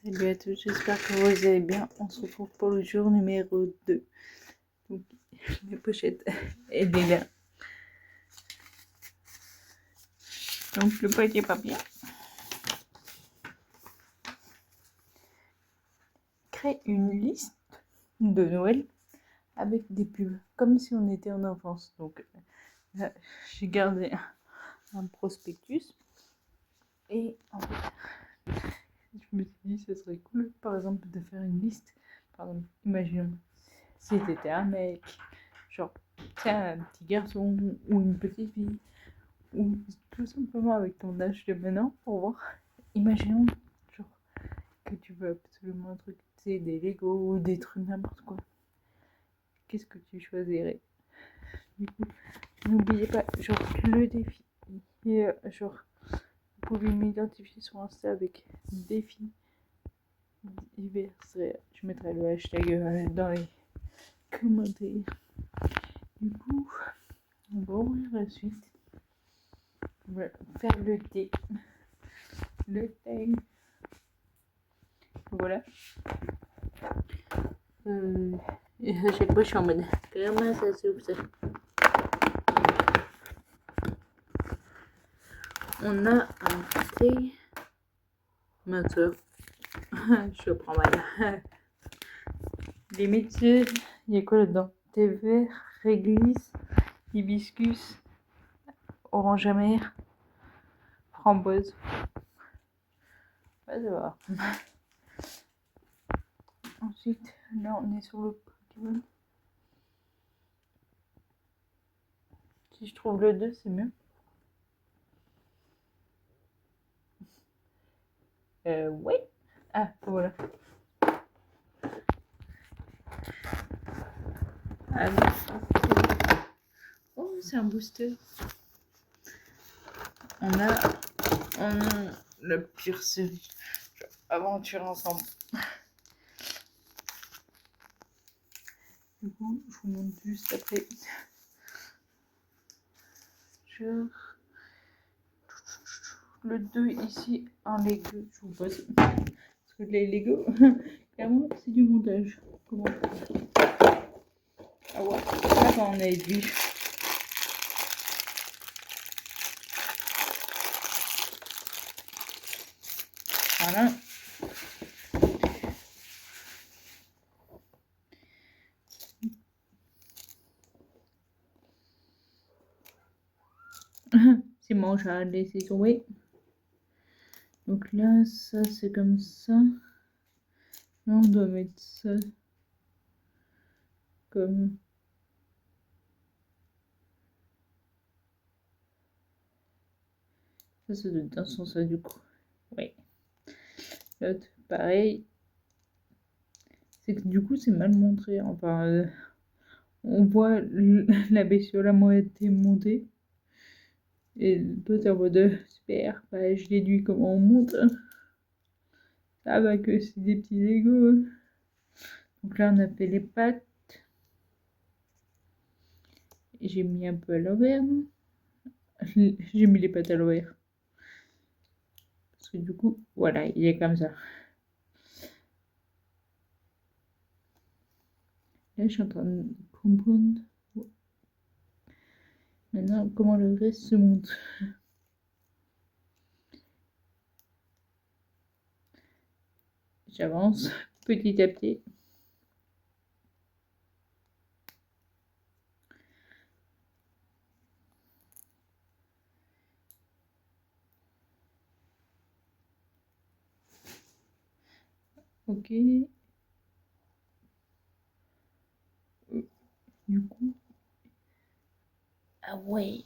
Salut à tous, j'espère que vous allez bien. On se retrouve pour le jour numéro 2. Donc, les pochettes et des liens. Donc, le paquet papier. Crée une liste de Noël avec des pubs, comme si on était en enfance. Donc, là, j'ai gardé un prospectus. Et en fait, je me suis dit, ce serait cool, par exemple, de faire une liste. Par exemple, imaginons, si t'étais un mec, genre, tiens, un petit garçon ou une petite fille, ou tout simplement avec ton âge de maintenant, pour voir. Imaginons, genre, que tu veux absolument un truc, tu sais, des Lego ou des trucs, n'importe quoi. Qu'est-ce que tu choisirais? Du coup, n'oubliez pas, genre, le défi. Et, genre, vous pouvez m'identifier sur Insta avec défi divers. Je mettrai le hashtag dans les commentaires. Du coup, on va ouvrir la suite. On va faire le thé. Le thé. Voilà. Et à chaque fois, je suis en mode comment ça s'ouvre ça? On a un thé. Ma soeur. Je prends mal. Les métiers. Il y a quoi là-dedans? Thé vert, réglisse, hibiscus, orange amère, framboise. Ouais, ça va. Ensuite, là, on est sur le Pokémon. Si je trouve le 2, c'est mieux. Oui. Ah, voilà. Ah, oh, c'est un booster. On a la pire série. Aventure ensemble. Du coup, je vous montre juste après. Le 2 ici en Lego, je vous pose. Parce que les Lego, clairement, c'est du montage. Comment ah ouais, là quand on a vu. Voilà. C'est mon chat à laisser tomber. Donc là, ça c'est comme ça. Là, on doit mettre ça comme... Ça doit être dans ce sens-là du coup. Oui. L'autre, pareil. C'est que du coup, c'est mal montré. Enfin, on voit la bestiole à moitié montée. Et toi, t'es en mode super, bah, je déduis comment on monte. Ça va que c'est des petits Lego. Donc là, on a fait les pattes. J'ai mis un peu à l'envers. J'ai mis les pattes à l'envers. Parce que du coup, voilà, il est comme ça. Là, je suis en train de comprendre maintenant comment le reste se monte. J'avance petit à petit. Ok. Du coup. Ah ouais.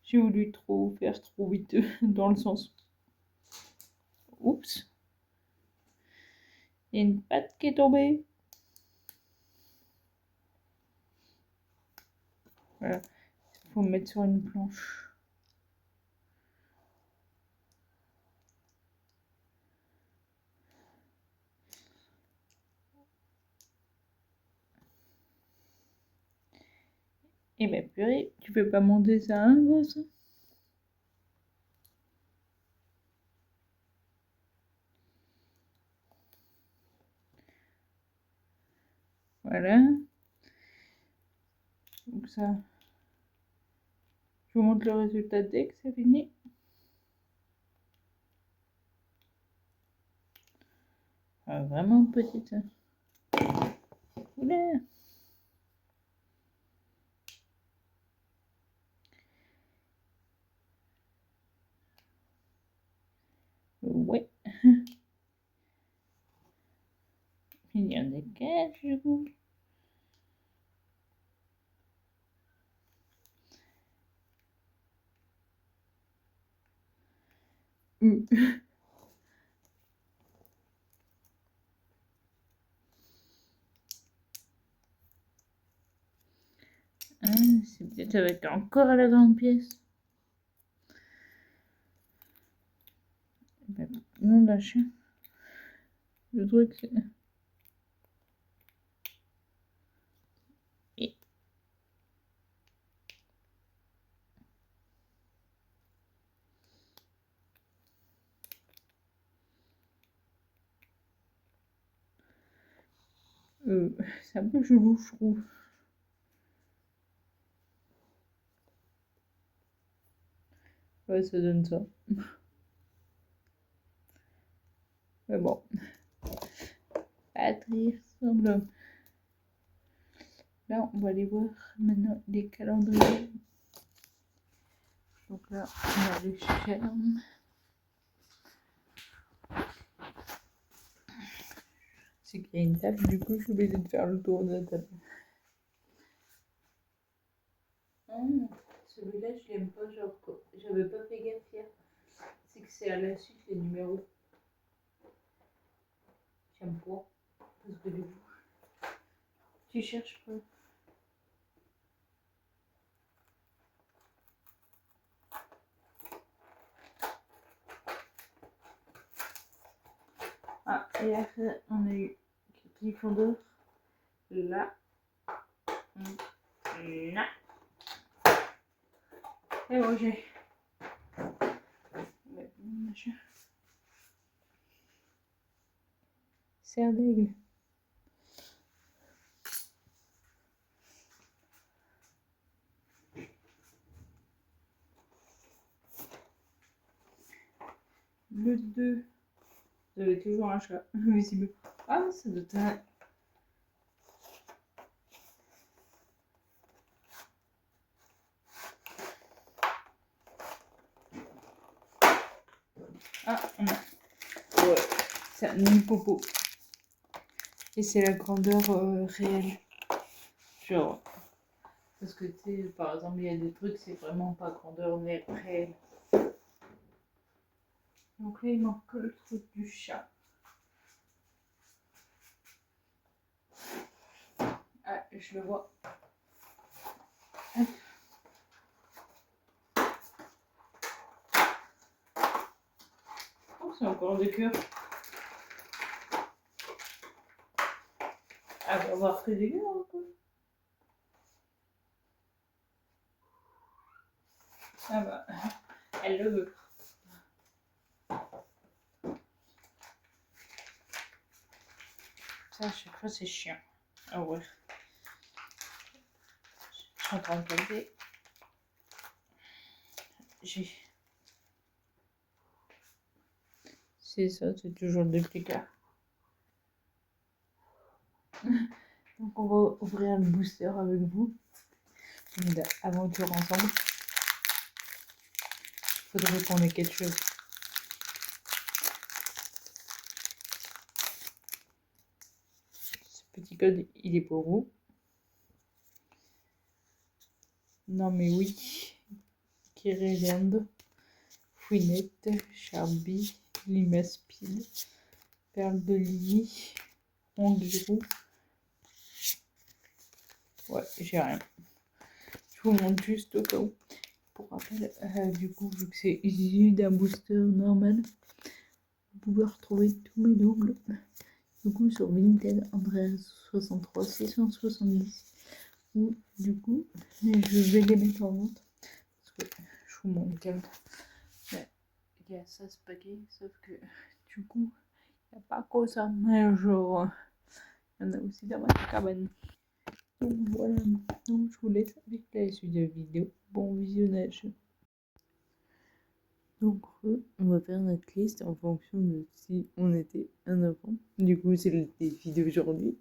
J'ai voulu faire trop vite dans le sens. Oups. Il y a une patte qui est tombée. Voilà. Il faut mettre sur une planche. Eh ben purée, tu peux pas monter ça, hein, gosse? Voilà. Donc ça, je vous montre le résultat dès que c'est fini. Ah, vraiment petite. Oula. Ouais. Il y en a 4 du coup. Ah, c'est peut-être ça va être encore à la grande pièce. Non, lâche. Le truc, c'est... Et... c'est un peu chelou, je trouve. Ouais, ça donne ça. Mais bon. Pas très semblable. Là, on va aller voir maintenant les calendriers. Donc là, on a le charme. C'est qu'il y a une table, du coup, je suis obligée de faire le tour de la table. Celui-là, je l'aime pas, genre, j'avais pas fait gaffe hier. C'est que c'est à la suite les numéros. J'aime pas. Parce que du coup, tu cherches pas. Ah, et après, on a eu Gryffondor. Là. Là. Et Roger. Serre d'aigle. Le 2. Vous avez toujours un chat, visible. Ah, ça doit être un... Ah, on a... Ouais, c'est un hippopo. Et c'est la grandeur réelle. Genre... Parce que, tu sais, par exemple, il y a des trucs, c'est vraiment pas grandeur réelle. Donc là, il manque que le truc du chat. Ah, je le vois. Oh, c'est encore des cœurs. Ah, va voir que des cœurs, quoi. Ah bah, elle le veut. Ça, à chaque fois, c'est chiant. Ah ouais. Je suis en train de regarder. J'ai... C'est ça, c'est toujours le duplicate. Donc on va ouvrir le booster avec vous. Une aventure ensemble. Il faudrait qu'on ait quelque chose. Ce petit code, il est pour vous. Non mais oui. Kyrillande, Fouinette, Charby, Limaspide, Perle de Lily, Anguirou. Ouais, j'ai rien. Je vous montre juste au cas où. Pour rappel, du coup, vu que c'est issu d'un booster normal, vous pouvez retrouver tous mes doubles. Du coup, sur Vinted, Andreas 63 670. Ou du coup, je vais les mettre en vente. Parce que je vous montre quand même. Il y a 16 paquets, sauf que du coup, il n'y a pas que ça. Mais genre, Il y en a aussi dans ma cabane. Donc voilà, donc je vous laisse avec la suite de la vidéo. Bon visionnage. Donc on va faire notre liste en fonction de si on était un enfant. Du coup c'est le défi d'aujourd'hui.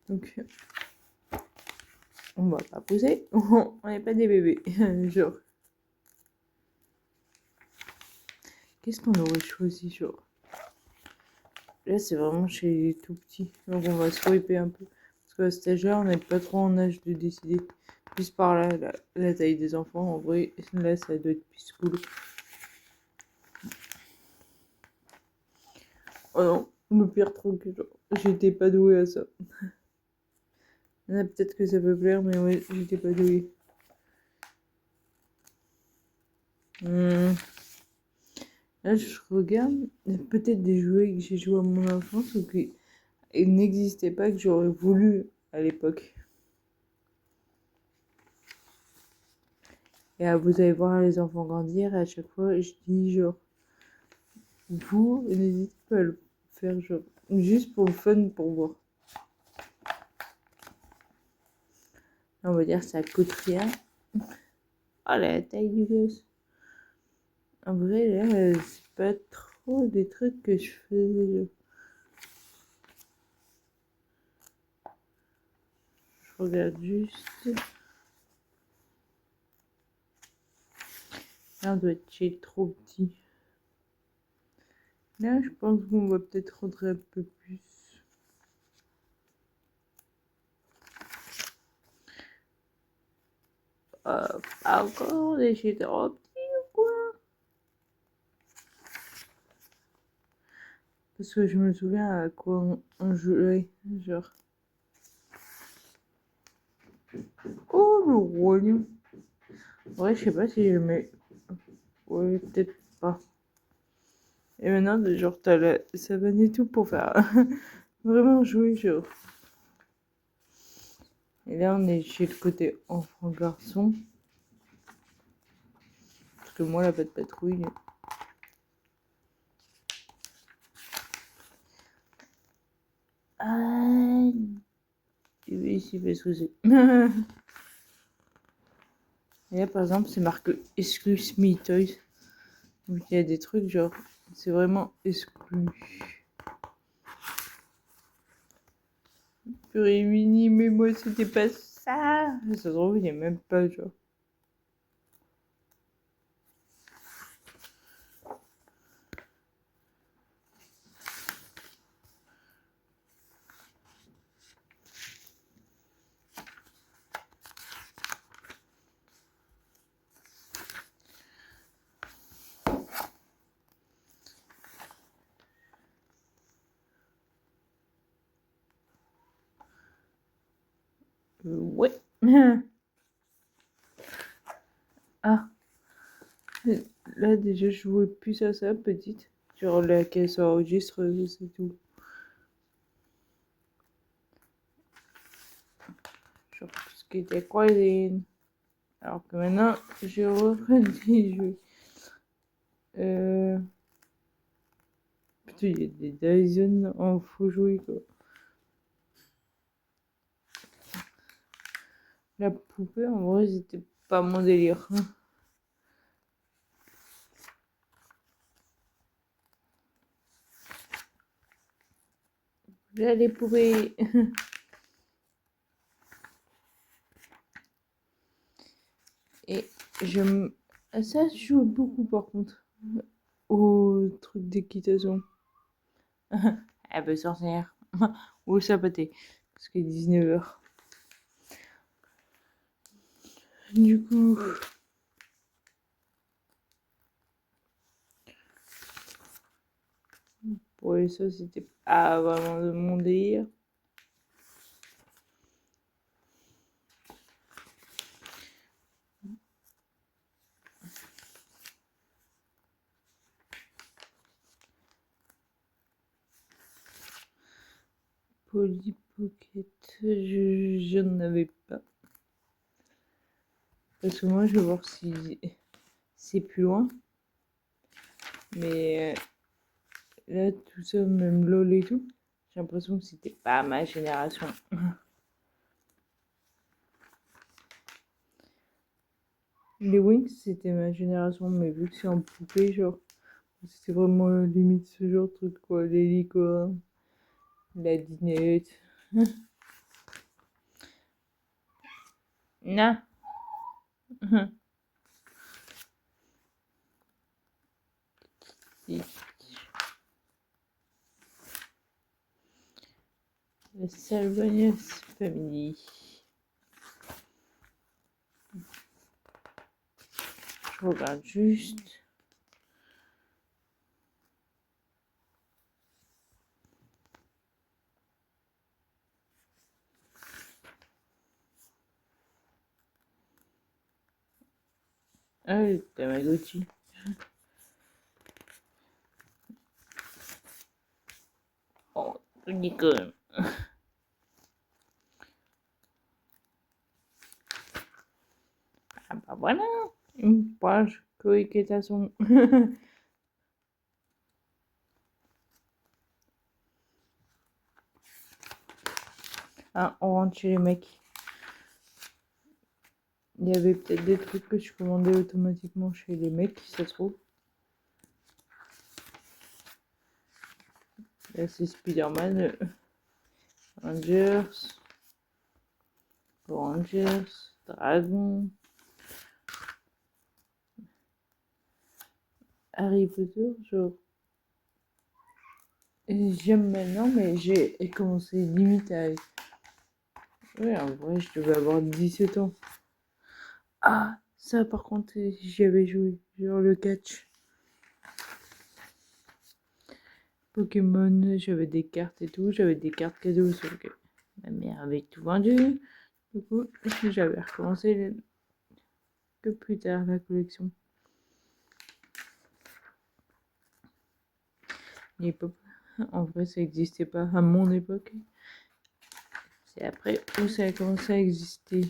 Donc on va pas pousser, on n'est pas des bébés. Genre, qu'est-ce qu'on aurait choisi, genre? Là c'est vraiment chez les tout petits. Donc on va swiper un peu. Parce qu'à cet âge-là, on n'est pas trop en âge de décider. Plus par là, la taille des enfants, en vrai, là ça doit être plus cool. Oh non, le pire truc, genre, j'étais pas douée à ça. Peut-être que ça peut plaire, mais ouais, j'étais pas douée. Là, je regarde, il y a peut-être des jouets que j'ai joués à mon enfance ou qui n'existaient pas, que j'aurais voulu à l'époque. Et vous allez voir les enfants grandir, et à chaque fois, je dis genre, vous, n'hésitez pas à le faire, genre, juste pour le fun, pour voir. On va dire ça coûte rien. Oh la taille du gosse. En vrai, là, c'est pas trop des trucs que je faisais. Je regarde juste. Là, on doit être chez trop petit. Là, je pense qu'on va peut-être rentrer un peu plus. Encore des chez trop petits ou quoi? Parce que je me souviens à quoi on jouait, genre. Oh, le roi lion. Ouais, je sais pas si je mets. Ouais, peut-être pas. Et maintenant, genre, t'as la savane et tout pour faire vraiment jouer, genre. Et là, on est chez le côté enfant-garçon. Parce que moi, la patte patrouille. Ah, oui, c'est parce que c'est. Et là, par exemple, c'est marqué Excuse Me Toys. Donc, il y a des trucs genre, c'est vraiment exclu. Purée, Mini, mais moi, c'était pas ça. Ça se trouve, il n'y a même pas, genre. Ouais. Ah. Là, déjà, je jouais plus à ça, petite. Genre, la caisse enregistre, c'est tout. Genre, tout ce qui était cuisine. Alors que maintenant, j'ai repris des jeux. Putain, il y a des Dyson en faux jouer, quoi. La poupée, en vrai, c'était pas mon délire. Là, les poupées. Et ça, je joue beaucoup, par contre. Au truc d'équitation. Ah bah, sorcière. Ou saboter. Parce qu'il est 19h. Du coup... Ouais, ça, c'était pas vraiment de mon délire. Polly Pocket, je n'en avais pas. Parce que moi, je vais voir si c'est plus loin. Mais là, tout ça, même LOL et tout, J'ai l'impression que c'était pas ma génération. Les Wings, c'était ma génération, mais vu que c'est en poupée, genre, c'était vraiment limite ce genre de truc, quoi. Les licornes, la dinette. Non. La Salvanius Family. Je regarde juste. Ah, le Tamagotchi. Oh, Nicole. Ah bah voilà, une page coéquitation. Ah, on rentre chez les mecs. Il y avait peut-être des trucs que je commandais automatiquement chez les mecs, si ça se trouve. Là, c'est Spider-Man, Rangers, Dragon, Harry Potter, genre. J'aime maintenant, mais j'ai commencé limite à. Ouais, en vrai, je devais avoir 17 ans. Ah, ça par contre, j'y avais joué. Genre le catch. Pokémon, j'avais des cartes et tout. J'avais des cartes cadeaux, sauf que ma mère avait tout vendu. Du coup, j'avais recommencé que plus tard la collection. Les pop, en vrai, ça n'existait pas à mon époque. C'est après où ça a commencé à exister.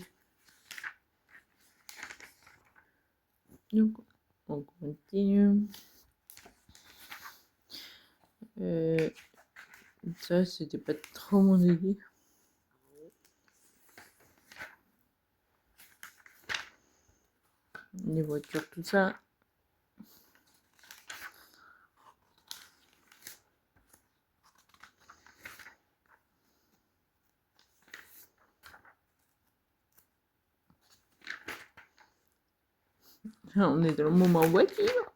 Donc, on continue. Ça, c'était pas trop mon délire. Les voitures, tout ça. On est dans le moment voiture.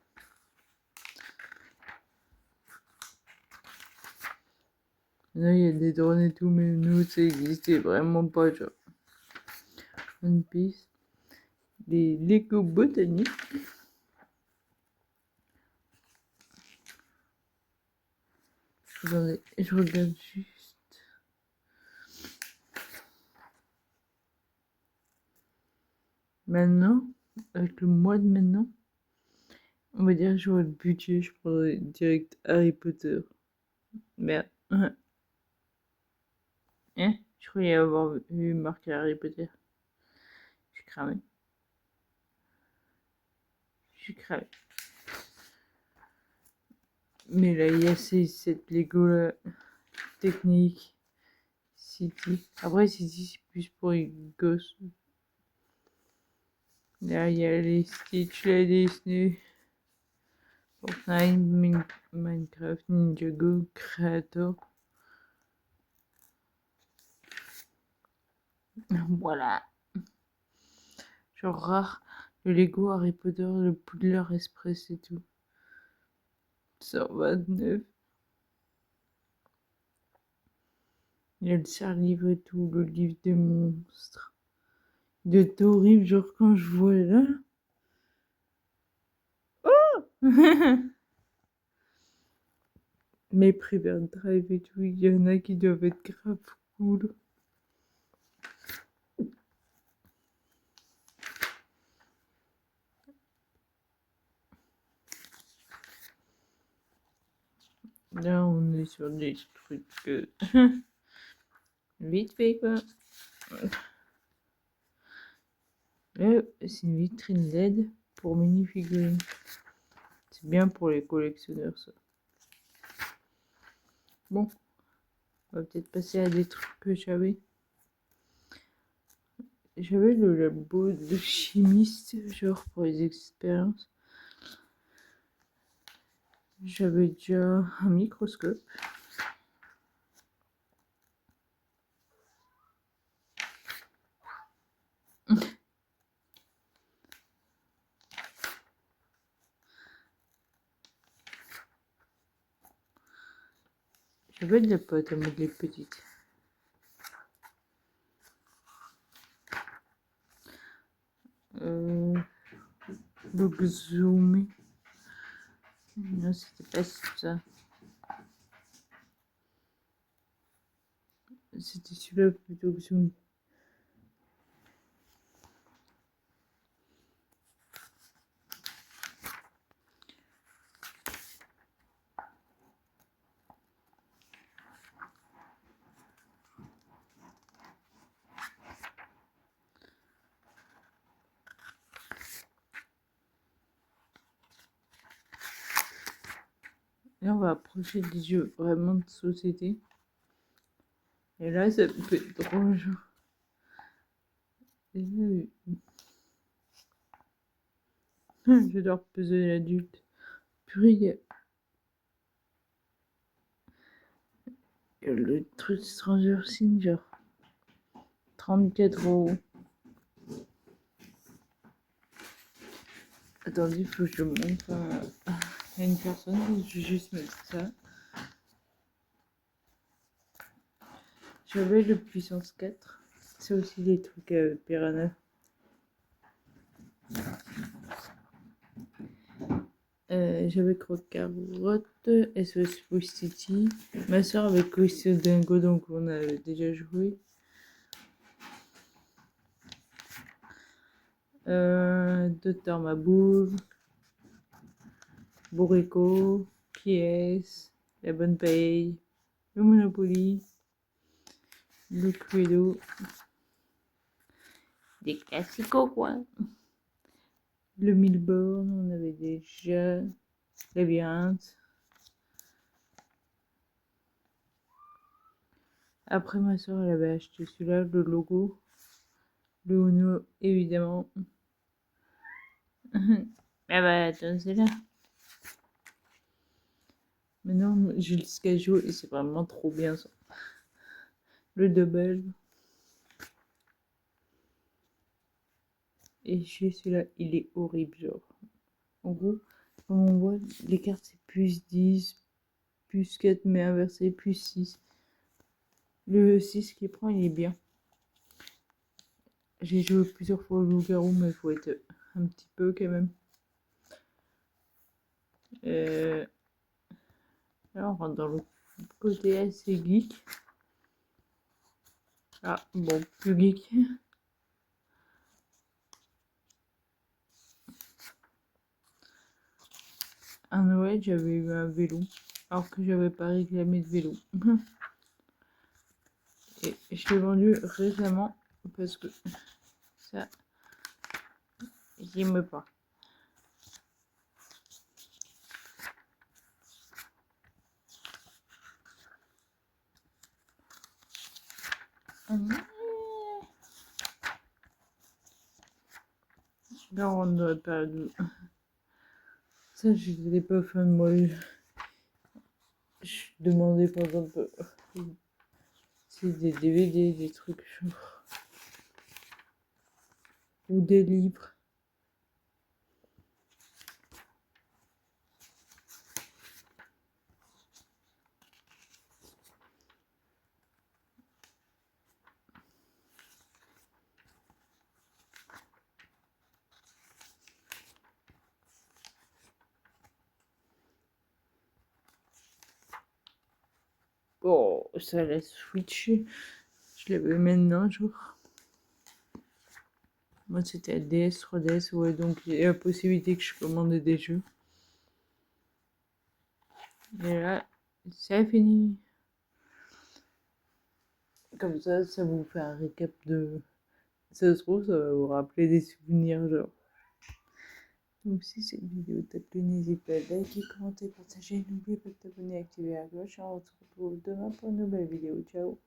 Là, il y a des drones et tout, mais nous, ça existait vraiment pas, genre. One Piece. Des Lego botaniques. Attendez, je regarde juste. Maintenant, avec le mois de maintenant, on va dire que j'aurais le budget, je prendrais direct Harry Potter. Merde. Hein? Je croyais avoir vu marqué Harry Potter. Je suis cramé. Je suis cramé. Mais là, il y a cette Lego là, technique. City. Après, City, c'est plus pour les gosses. Là, il y a les Stitch, la Disney, Fortnite, Minecraft, Ninjago, Creator. Voilà. Genre rare. Le Lego Harry Potter, le Poudlard Express et tout. 129. Il y a le serre-livre et tout, le livre des monstres. De horrible, genre quand je vois là. Mes Private Drive et tout, il y en a qui doivent être grave cool. Là, on est sur des trucs vite fait, quoi. Là, c'est une vitrine LED pour mini-figurines. C'est bien pour les collectionneurs, ça. Bon. On va peut-être passer à des trucs que j'avais. J'avais le labo de chimiste, genre pour les expériences. J'avais déjà un microscope. J'avais de la pâte à modeler petite. Zoom. Non, c'était pas ça. C'était celui-là plutôt que Zoom. Là, on va approcher des jeux vraiment de société. Et là, ça peut être drôle. J'adore peser l'adulte. Purée, il y a le truc Stranger Things, genre 34 €. Attendez, il faut que je montre à une personne. Je vais juste mettre ça. J'avais le puissance 4. C'est aussi des trucs Piranha. J'avais Croque-Carotte, SOS Push City. Ma soeur avec Coisso Dingo, donc on a déjà joué. Docteur Maboul, Bourrico, Qui est La Bonne Paye, le Monopoly, le Cluedo. Des classicos, quoi. Le Milborn, on avait déjà. Labyrinthe. Après, ma soeur, elle avait acheté celui-là, le logo. Le Uno, évidemment. Ah bah, attends, c'est là. Maintenant, j'ai le Scajo et c'est vraiment trop bien ça. Le double. Et j'ai celui-là, il est horrible, genre. En gros, comme on voit, les cartes c'est plus 10, plus 4, mais inversé, plus 6. Le 6 qui prend, il est bien. J'ai joué plusieurs fois au loup-garou, mais il faut être un petit peu quand même. Là, on rentre dans le côté assez geek. Ah, bon, plus geek. À Noël, j'avais eu un vélo, alors que j'avais pas réclamé de vélo. Et je l'ai vendu récemment parce que ça, j'aime pas. Là, on n'aurait pas de... Ça, je n'étais pas fan, moi. Je demandais par exemple... C'est des DVD, des trucs genre... Ou des livres. Oh, ça la Switch. Je l'avais maintenant, genre. Moi, c'était à DS, 3DS, ouais, donc il y a la possibilité que je commande des jeux. Et là, c'est fini. Comme ça vous fait un récap de... Ça se trouve, ça va vous rappeler des souvenirs, genre. Donc si cette vidéo t'a plu, n'hésite pas à liker, commenter, partager. N'oublie pas de t'abonner et activer la cloche. On se retrouve demain pour une nouvelle vidéo. Ciao!